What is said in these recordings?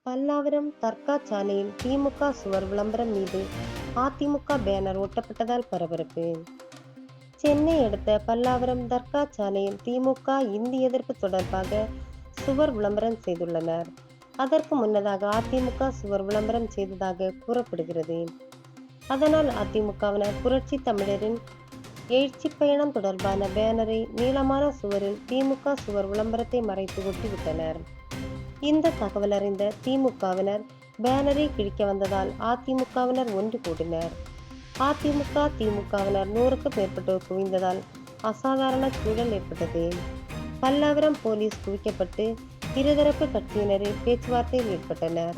பல்லாவரம் தர்கா சாலையில் திமுக சுவர் விளம்பரம் மீது அதிமுக பேனர் ஒட்டப்பட்டதால் பரபரப்பு. சென்னை அடுத்த பல்லாவரம் தர்கா சாலையில் திமுக இந்தி எதிர்ப்பு தொடர்பாக சுவர் விளம்பரம் செய்துள்ளனர். அதற்கு முன்னதாக அதிமுக சுவர் விளம்பரம் செய்ததாக கூறப்படுகிறது. அதனால் அதிமுகவினர் புரட்சி தமிழரின் எழுச்சி பயணம் தொடர்பான பேனரை நீளமான சுவரில் திமுக சுவர் விளம்பரத்தை மறைத்து ஒட்டிவிட்டனர். இந்த தகவல் அறிந்த திமுகவினர் பேனரை கிழிக்க வந்ததால் அதிமுகவினர் ஒன்று கூடினர். அதிமுக திமுகவினர் 100க்கும் மேற்பட்டோர் குவிந்ததால் அசாதாரண சூழல் ஏற்பட்டது. பல்லாவரம் போலீஸ் குவிக்கப்பட்டு இருதரப்பு கட்சியினரில் பேச்சுவார்த்தையில் ஈடுபட்டனர்.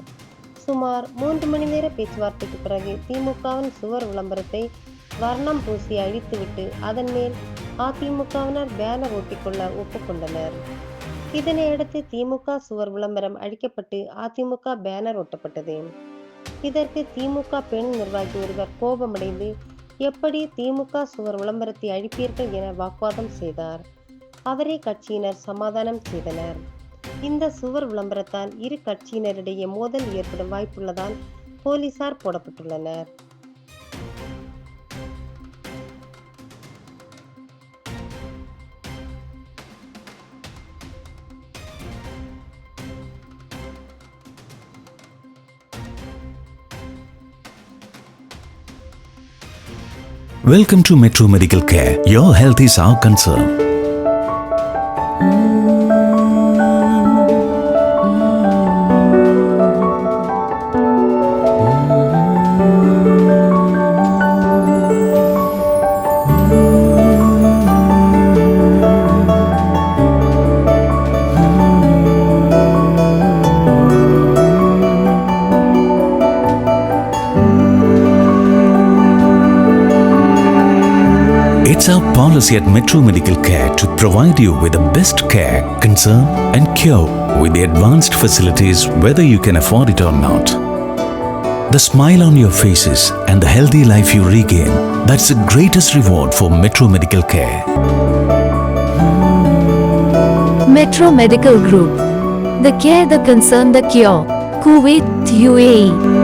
சுமார் 3 மணி நேர பேச்சுவார்த்தைக்கு பிறகு திமுகவின் சுவர் விளம்பரத்தை வர்ணம் பூசி அழித்துவிட்டு அதன் மேல் அதிமுகவினர் பேனர் ஒட்டிக்கொள்ள ஒப்புக்கொண்டனர். இதனையடுத்து திமுக சுவர் விளம்பரம் அழிக்கப்பட்டு அதிமுக பேனர் ஒட்டப்பட்டது. இதற்கு திமுக பெண் நிர்வாகி ஒருவர் கோபமடைந்து எப்படி திமுக சுவர் விளம்பரத்தை அழிப்பீர்கள் என வாக்குவாதம் செய்தார். அவரை கட்சியினர் சமாதானம் செய்தனர். இந்த சுவர் விளம்பரத்தால் இரு கட்சியினரிடையே மோதல் ஏற்படும் வாய்ப்புள்ளதால் போலீசார் போடப்பட்டுள்ளனர். Welcome to Metro Medical Care. Your health is our concern. It's our policy at Metro Medical Care to provide you with the best care, concern and cure with the advanced facilities whether you can afford it or not. The smile on your faces and the healthy life you regain, that's the greatest reward for Metro Medical Care. Metro Medical Group. The care, the concern, the cure. Kuwait, UAE.